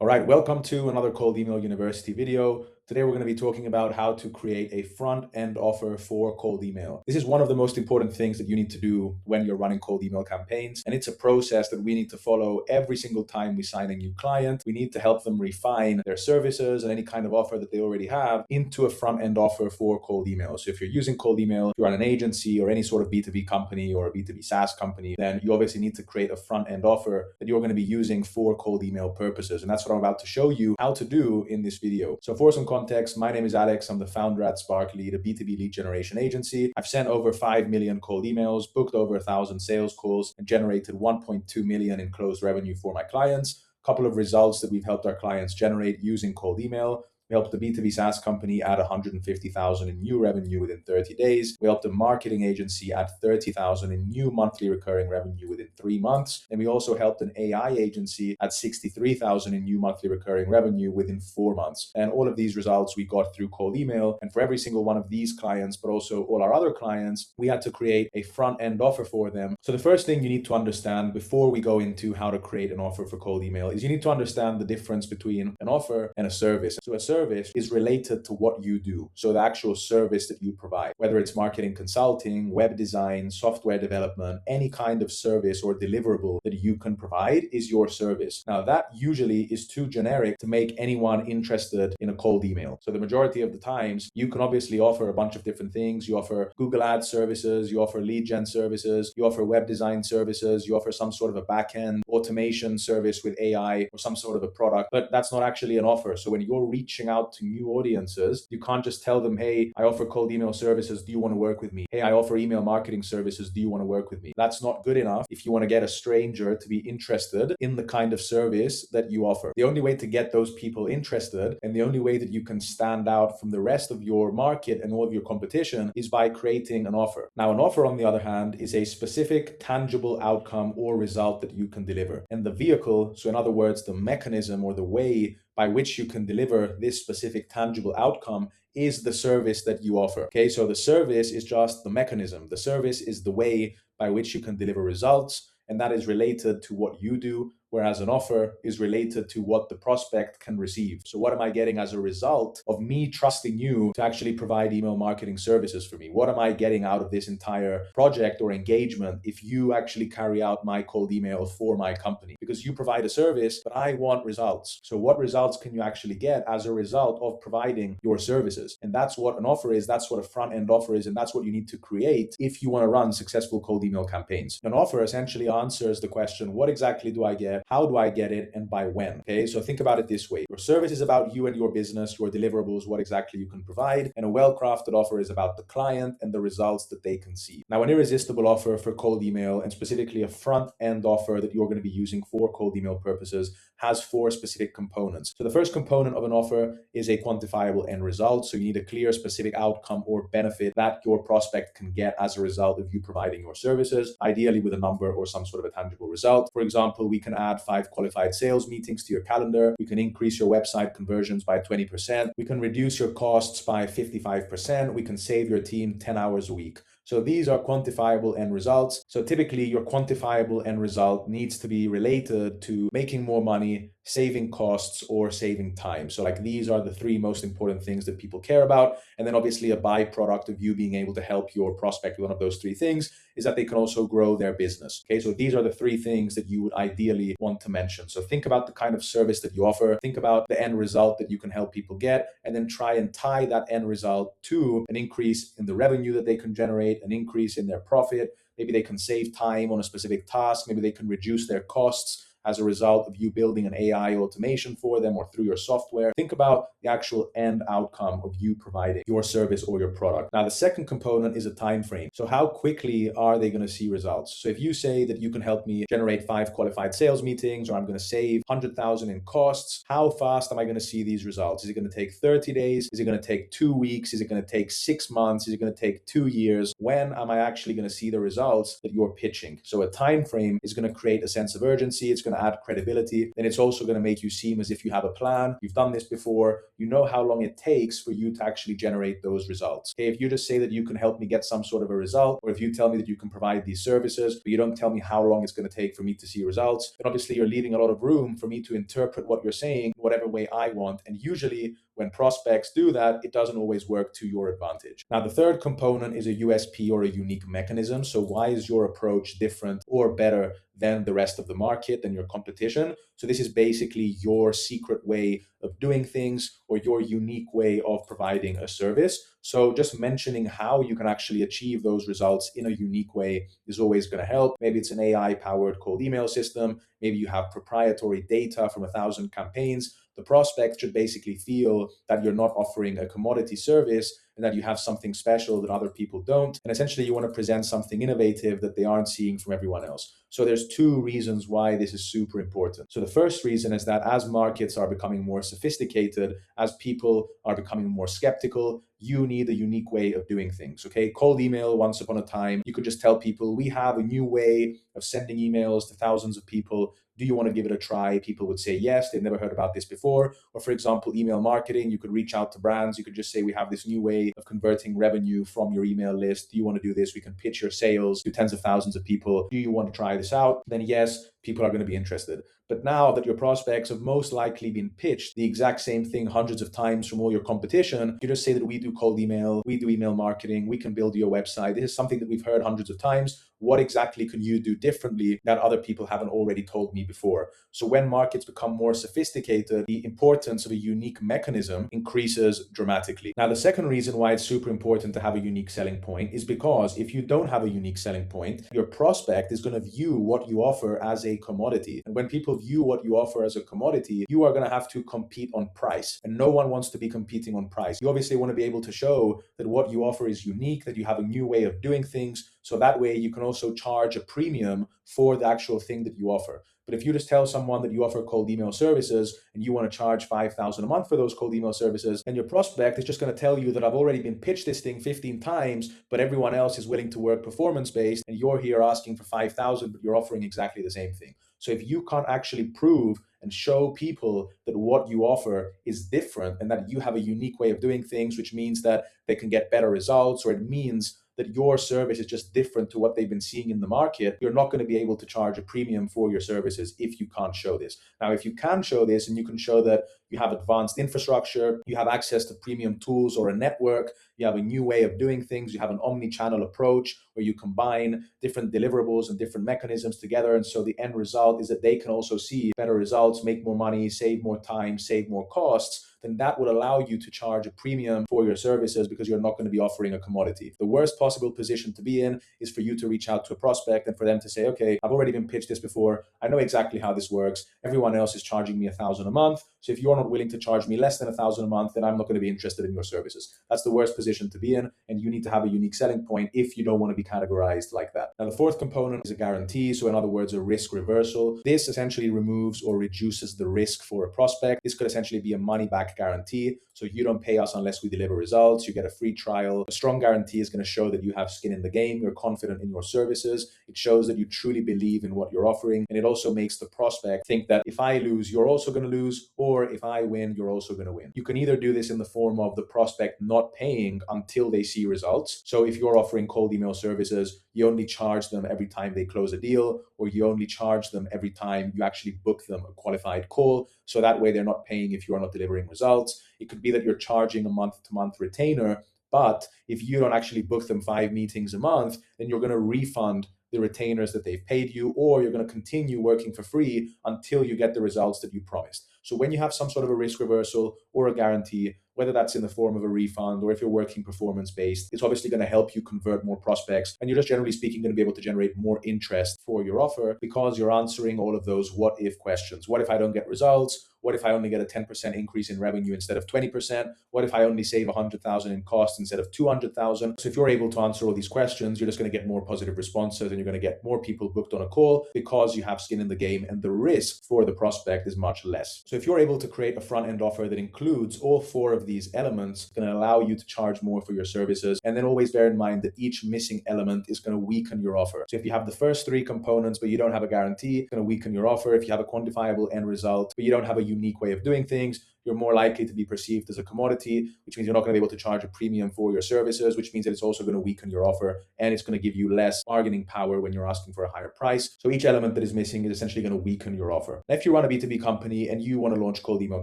All right, welcome to another Cold Email University video. Today we're going to be talking about how to create a front-end offer for cold email. This is one of the most important things that you need to do when you're running cold email campaigns, and it's a process that we need to follow every single time we sign a new client. We need to help them refine their services and any kind of offer that they already have into a front-end offer for cold email. So if you're using cold email, if you're on an agency or any sort of B2B company or a B2B SaaS company, then you obviously need to create a front-end offer that you're going to be using for cold email purposes. And that's what I'm about to show you how to do in this video. So for some context, my name is Alex. I'm the founder at Sparkly, the B2B lead generation agency. I've sent over 5 million cold emails, booked over 1,000 sales calls, and generated 1.2 million in closed revenue for my clients. A couple of results that we've helped our clients generate using cold email. We helped a B2B SaaS company add 150,000 in new revenue within 30 days. We helped a marketing agency add 30,000 in new monthly recurring revenue within 3 months. And we also helped an AI agency add 63,000 in new monthly recurring revenue within 4 months. And all of these results we got through cold email. And for every single one of these clients, but also all our other clients, we had to create a front-end offer for them. So the first thing you need to understand before we go into how to create an offer for cold email is you need to understand the difference between an offer and a service. So a service is related to what you do. So the actual service that you provide, whether it's marketing consulting, web design, software development, any kind of service or deliverable that you can provide is your service. Now that usually is too generic to make anyone interested in a cold email. So the majority of the times you can obviously offer a bunch of different things. You offer Google Ads services, you offer lead gen services, you offer web design services, you offer some sort of a backend automation service with AI or some sort of a product, but that's not actually an offer. So when you're reaching out to new audiences, you can't just tell them, hey, I offer cold email services. Do you want to work with me? Hey, I offer email marketing services. Do you want to work with me? That's not good enough if you want to get a stranger to be interested in the kind of service that you offer. The only way to get those people interested and the only way that you can stand out from the rest of your market and all of your competition is by creating an offer. Now, an offer, on the other hand, is a specific tangible outcome or result that you can deliver. And the vehicle, so in other words, the mechanism or the way by which you can deliver this specific tangible outcome is the service that you offer. Okay, so the service is just the mechanism. The service is the way by which you can deliver results, and that is related to what you do, whereas an offer is related to what the prospect can receive. So what am I getting as a result of me trusting you to actually provide email marketing services for me? What am I getting out of this entire project or engagement if you actually carry out my cold email for my company? Because you provide a service, but I want results. So what results can you actually get as a result of providing your services? And that's what an offer is. That's what a front-end offer is. And that's what you need to create if you want to run successful cold email campaigns. An offer essentially answers the question, what exactly do I get? How do I get it? And by when? Okay, so think about it this way. Your service is about you and your business, your deliverables, what exactly you can provide. And a well-crafted offer is about the client and the results that they can see. Now, an irresistible offer for cold email, and specifically a front-end offer that you're going to be using for cold email purposes, has 4 specific components. So the first component of an offer is a quantifiable end result. So you need a clear, specific outcome or benefit that your prospect can get as a result of you providing your services, ideally with a number or some sort of a tangible result. For example, we can add 5 qualified sales meetings to your calendar. We can increase your website conversions by 20%. We can reduce your costs by 55%. We can save your team 10 hours a week. So these are quantifiable end results. So typically your quantifiable end result needs to be related to making more money, saving costs, or saving time. So like these are the 3 most important things that people care about. And then obviously a byproduct of you being able to help your prospect with one of those 3 things is that they can also grow their business. Okay, so these are the 3 things that you would ideally want to mention. So think about the kind of service that you offer, think about the end result that you can help people get, and then try and tie that end result to an increase in the revenue that they can generate, an increase in their profit. Maybe they can save time on a specific task. Maybe they can reduce their costs as a result of you building an AI automation for them or through your software. Think about the actual end outcome of you providing your service or your product. Now, the second component is a time frame. So how quickly are they going to see results? So if you say that you can help me generate 5 qualified sales meetings, or I'm going to save 100,000 in costs, how fast am I going to see these results? Is it going to take 30 days? Is it going to take 2 weeks? Is it going to take 6 months? Is it going to take 2 years? When am I actually going to see the results that you're pitching? So a time frame is going to create a sense of urgency. It's going going to add credibility. Then it's also going to make you seem as if you have a plan. You've done this before. You know how long it takes for you to actually generate those results. Okay, if you just say that you can help me get some sort of a result, or if you tell me that you can provide these services, but you don't tell me how long it's going to take for me to see results, then obviously you're leaving a lot of room for me to interpret what you're saying whatever way I want. And usually when prospects do that, it doesn't always work to your advantage. Now, the third component is a USP or a unique mechanism. So why is your approach different or better than the rest of the market, than your competition? So this is basically your secret way of doing things or your unique way of providing a service. So just mentioning how you can actually achieve those results in a unique way is always going to help. Maybe it's an AI powered cold email system. Maybe you have proprietary data from 1,000 campaigns. The prospect should basically feel that you're not offering a commodity service and that you have something special that other people don't. And essentially, you want to present something innovative that they aren't seeing from everyone else. So there's two reasons why this is super important. So the first reason is that as markets are becoming more sophisticated, as people are becoming more skeptical, you need a unique way of doing things. Okay, cold email, once upon a time, you could just tell people, we have a new way of sending emails to thousands of people. Do you want to give it a try? People would say yes, they've never heard about this before. Or for example, email marketing, you could reach out to brands. You could just say, we have this new way of converting revenue from your email list. Do you want to do this? We can pitch your sales to tens of thousands of people. Do you want to try this out? Then yes, people are going to be interested. But now that your prospects have most likely been pitched the exact same thing hundreds of times from all your competition, you just say that we do cold email, we do email marketing, we can build your website. This is something that we've heard hundreds of times. What exactly can you do differently that other people haven't already told me before? So when markets become more sophisticated, the importance of a unique mechanism increases dramatically. Now, the second reason why it's super important to have a unique selling point is because if you don't have a unique selling point, your prospect is going to view what you offer as a commodity. And when people view what you offer as a commodity, you are going to have to compete on price. And no one wants to be competing on price. You obviously want to be able to show that what you offer is unique, that you have a new way of doing things. So that way you can also charge a premium for the actual thing that you offer. But if you just tell someone that you offer cold email services and you want to charge $5,000 a month for those cold email services, then your prospect is just going to tell you that I've already been pitched this thing 15 times, but everyone else is willing to work performance-based, and you're here asking for 5,000, but you're offering exactly the same thing. So if you can't actually prove and show people that what you offer is different and that you have a unique way of doing things, which means that they can get better results, or it means that your service is just different to what they've been seeing in the market, you're not going to be able to charge a premium for your services if you can't show this. Now, if you can show this and you can show that you have advanced infrastructure, you have access to premium tools or a network, you have a new way of doing things, you have an omni-channel approach where you combine different deliverables and different mechanisms together. And so the end result is that they can also see better results, make more money, save more time, save more costs, then that would allow you to charge a premium for your services because you're not going to be offering a commodity. The worst possible position to be in is for you to reach out to a prospect and for them to say, okay, I've already been pitched this before. I know exactly how this works. Everyone else is charging me $1,000 a month. So if you're not willing to charge me less than $1,000 a month, then I'm not going to be interested in your services. That's the worst position to be in. And you need to have a unique selling point if you don't want to be categorized like that. Now, the fourth component is a guarantee. So in other words, a risk reversal. This essentially removes or reduces the risk for a prospect. This could essentially be a money back guarantee. So you don't pay us unless we deliver results. You get a free trial. A strong guarantee is going to show that you have skin in the game. You're confident in your services. It shows that you truly believe in what you're offering. And it also makes the prospect think that if I lose, you're also going to lose, or if I win, you're also going to win. You can either do this in the form of the prospect not paying until they see results. So if you're offering cold email services, you only charge them every time they close a deal, or you only charge them every time you actually book them a qualified call. So that way they're not paying if you're not delivering results. It could be that you're charging a month-to-month retainer, but if you don't actually book them 5 meetings a month, then you're going to refund the retainers that they've paid you, or you're going to continue working for free until you get the results that you promised. So when you have some sort of a risk reversal or a guarantee, whether that's in the form of a refund or if you're working performance-based, it's obviously going to help you convert more prospects. And you're just generally speaking going to be able to generate more interest for your offer because you're answering all of those what if questions. What if I don't get results? What if I only get a 10% increase in revenue instead of 20%? What if I only save 100,000 in cost instead of 200,000? So if you're able to answer all these questions, you're just going to get more positive responses and you're going to get more people booked on a call because you have skin in the game and the risk for the prospect is much less. So if you're able to create a front end offer that includes all four of these elements, it's going to allow you to charge more for your services. And then always bear in mind that each missing element is going to weaken your offer. So if you have the first three components, but you don't have a guarantee, it's going to weaken your offer. If you have a quantifiable end result, but you don't have a unique way of doing things, you're more likely to be perceived as a commodity, which means you're not going to be able to charge a premium for your services, which means that it's also going to weaken your offer and it's going to give you less bargaining power when you're asking for a higher price. So each element that is missing is essentially going to weaken your offer. Now, if you run a B2B company and you want to launch cold email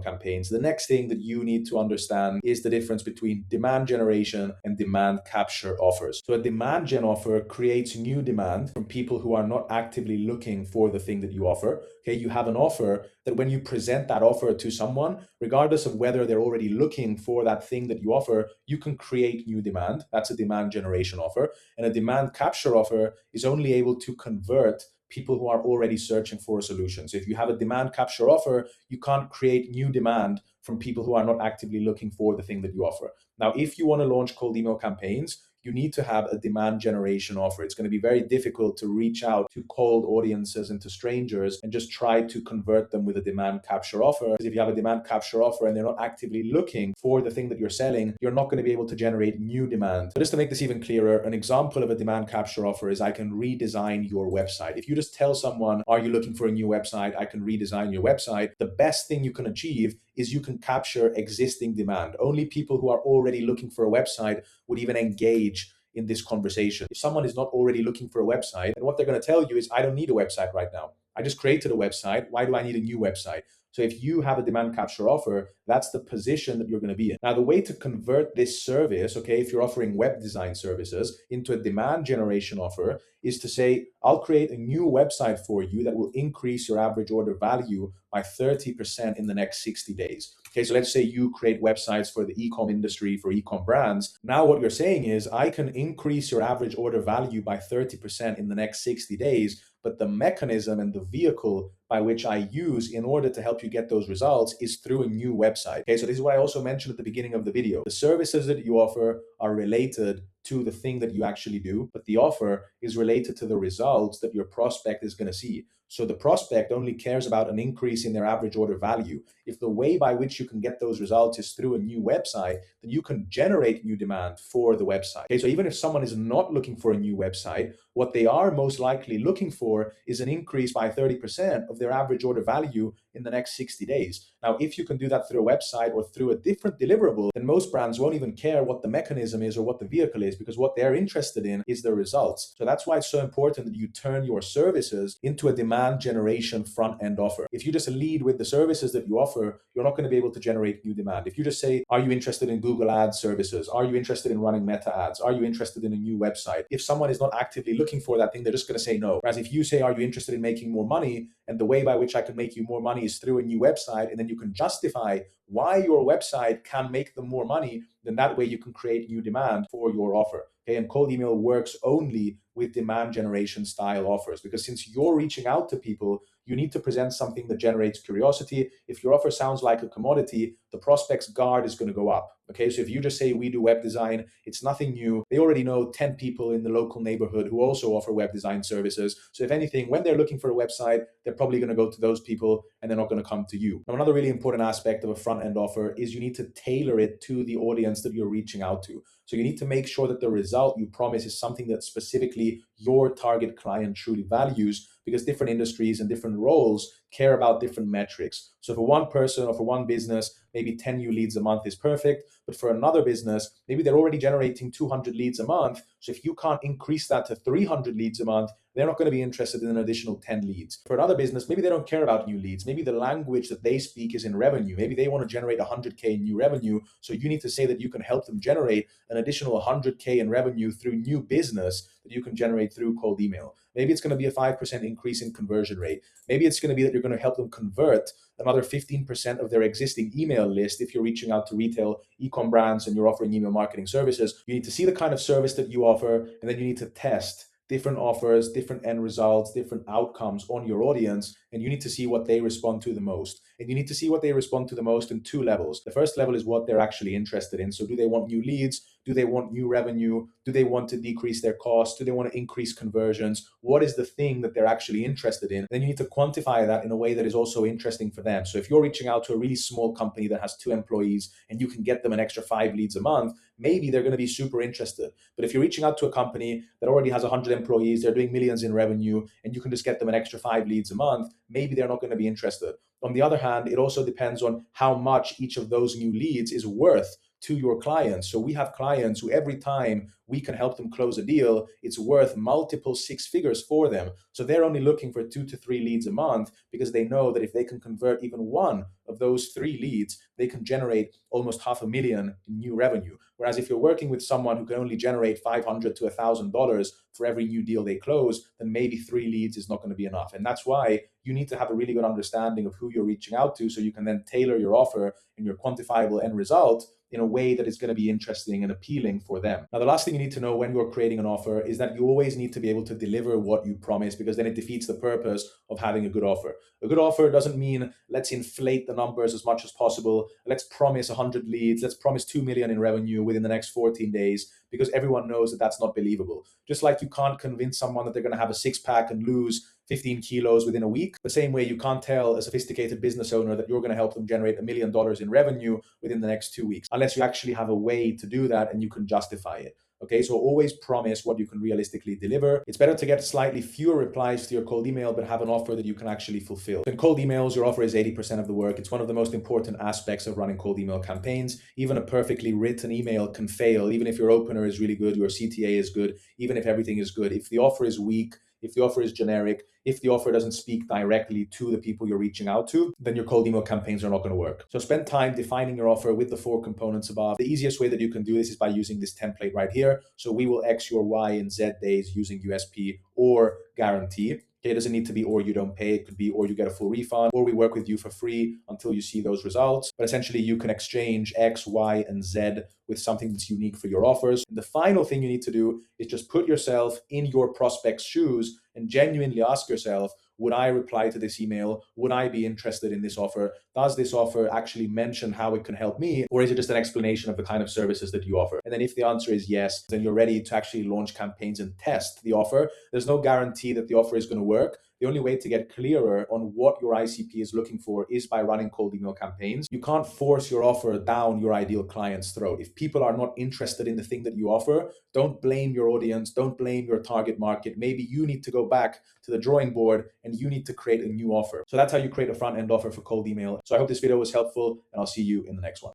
campaigns, the next thing that you need to understand is the difference between demand generation and demand capture offers. So a demand gen offer creates new demand from people who are not actively looking for the thing that you offer. Okay, you have an offer that when you present that offer to someone, regardless of whether they're already looking for that thing that you offer, you can create new demand. That's a demand generation offer. And a demand capture offer is only able to convert people who are already searching for a solution. So if you have a demand capture offer, you can't create new demand from people who are not actively looking for the thing that you offer. Now, if you want to launch cold email campaigns, you need to have a demand generation offer. It's going to be very difficult to reach out to cold audiences and to strangers and just try to convert them with a demand capture offer. Because if you have a demand capture offer and they're not actively looking for the thing that you're selling, you're not going to be able to generate new demand. So just to make this even clearer, an example of a demand capture offer is I can redesign your website. If you just tell someone, are you looking for a new website? I can redesign your website. The best thing you can achieve is you can capture existing demand. Only people who are already looking for a website would even engage in this conversation. If someone is not already looking for a website, then what they're going to tell you is, I don't need a website right now. I just created a website. Why do I need a new website? So if you have a demand capture offer, that's the position that you're going to be in. Now, the way to convert this service, okay, if you're offering web design services into a demand generation offer is to say, I'll create a new website for you that will increase your average order value by 30% in the next 60 days. Okay, so let's say you create websites for the e-com industry, for e-com brands. Now what you're saying is, I can increase your average order value by 30% in the next 60 days, but the mechanism and the vehicle by which I use in order to help you get those results is through a new website. Okay, so this is what I also mentioned at the beginning of the video. The services that you offer are related to the thing that you actually do, but the offer is related to the results that your prospect is going to see. So the prospect only cares about an increase in their average order value. If the way by which you can get those results is through a new website, then you can generate new demand for the website. Okay, so even if someone is not looking for a new website, what they are most likely looking for is an increase by 30% of their average order value in the next 60 days. Now, if you can do that through a website or through a different deliverable, then most brands won't even care what the mechanism is or what the vehicle is, because what they're interested in is the results. So that's why it's so important that you turn your services into a demand generation front end offer. If you just lead with the services that you offer, you're not going to be able to generate new demand. If you just say, are you interested in Google Ads services? Are you interested in running Meta ads? Are you interested in a new website? If someone is not actively looking for that thing, they're just going to say no. Whereas if you say, are you interested in making more money? And the way by which I can make you more money is through a new website, and then you can justify why your website can make them more money, then that way you can create new demand for your offer. Okay, and cold email works only with demand generation style offers, because since you're reaching out to people, you need to present something that generates curiosity. If your offer sounds like a commodity, the prospect's guard is going to go up. Okay, so if you just say we do web design, it's nothing new. They already know 10 people in the local neighborhood who also offer web design services. So if anything, when they're looking for a website, they're probably going to go to those people and they're not going to come to you. Now, another really important aspect of a front end offer is you need to tailor it to the audience that you're reaching out to. So you need to make sure that the result you promise is something that specifically your target client truly values, because different industries and different roles care about different metrics. So for one person or for one business, maybe 10 new leads a month is perfect. But for another business, maybe they're already generating 200 leads a month. So if you can't increase that to 300 leads a month, they're not going to be interested in an additional 10 leads. For another business, maybe they don't care about new leads. Maybe the language that they speak is in revenue. Maybe they want to generate 100K in new revenue. So you need to say that you can help them generate an additional 100K in revenue through new business that you can generate through cold email. Maybe it's going to be a 5% increase in conversion rate. Maybe it's going to be that you're going to help them convert another 15% of their existing email list. If you're reaching out to retail e-com brands and you're offering email marketing services, you need to see the kind of service that you offer, and then you need to test different offers, different end results, different outcomes on your audience, and you need to see what they respond to the most. And you need to see what they respond to the most in two levels. The first level is what they're actually interested in. So do they want new leads? Do they want new revenue? Do they want to decrease their costs? Do they want to increase conversions? What is the thing that they're actually interested in? Then you need to quantify that in a way that is also interesting for them. So if you're reaching out to a really small company that has 2 employees and you can get them an extra 5 leads a month, maybe they're going to be super interested. But if you're reaching out to a company that already has 100 employees, they're doing millions in revenue, and you can just get them an extra 5 leads a month, maybe they're not going to be interested. On the other hand, it also depends on how much each of those new leads is worth to your clients. So we have clients who every time we can help them close a deal, it's worth multiple 6 figures for them. So they're only looking for 2 to 3 leads a month because they know that if they can convert even one of those 3 leads, they can generate almost $500,000 in new revenue. Whereas if you're working with someone who can only generate $500 to $1,000 for every new deal they close, then maybe 3 leads is not going to be enough. And that's why you need to have a really good understanding of who you're reaching out to so you can then tailor your offer and your quantifiable end result in a way that is going to be interesting and appealing for them. Now, the last thing you need to know when you're creating an offer is that you always need to be able to deliver what you promise, because then it defeats the purpose of having a good offer. A good offer doesn't mean let's inflate the numbers as much as possible. Let's promise 100 leads. Let's promise 2 million in revenue within the next 14 days, because everyone knows that that's not believable. Just like you can't convince someone that they're going to have a 6-pack and lose 15 kilos within a week, the same way you can't tell a sophisticated business owner that you're going to help them generate $1 million in revenue within the next 2 weeks, unless you actually have a way to do that and you can justify it. Okay, so always promise what you can realistically deliver. It's better to get slightly fewer replies to your cold email, but have an offer that you can actually fulfill. In cold emails, your offer is 80% of the work. It's one of the most important aspects of running cold email campaigns. Even a perfectly written email can fail, even if your opener is really good, your CTA is good, even if everything is good. If the offer is weak, if the offer is generic, if the offer doesn't speak directly to the people you're reaching out to, then your cold email campaigns are not going to work. So spend time defining your offer with the 4 components above. The easiest way that you can do this is by using this template right here. So we will X your Y and Z days using USP or guarantee. Okay, it doesn't need to be or you don't pay. It could be or you get a full refund, or we work with you for free until you see those results. But essentially, you can exchange X, Y, and Z with something that's unique for your offers. And the final thing you need to do is just put yourself in your prospect's shoes and genuinely ask yourself, would I reply to this email? Would I be interested in this offer? Does this offer actually mention how it can help me? Or is it just an explanation of the kind of services that you offer? And then if the answer is yes, then you're ready to actually launch campaigns and test the offer. There's no guarantee that the offer is going to work. The only way to get clearer on what your ICP is looking for is by running cold email campaigns. You can't force your offer down your ideal client's throat. If people are not interested in the thing that you offer, don't blame your audience, don't blame your target market. Maybe you need to go back to the drawing board and you need to create a new offer. So that's how you create a front-end offer for cold email. So I hope this video was helpful, and I'll see you in the next one.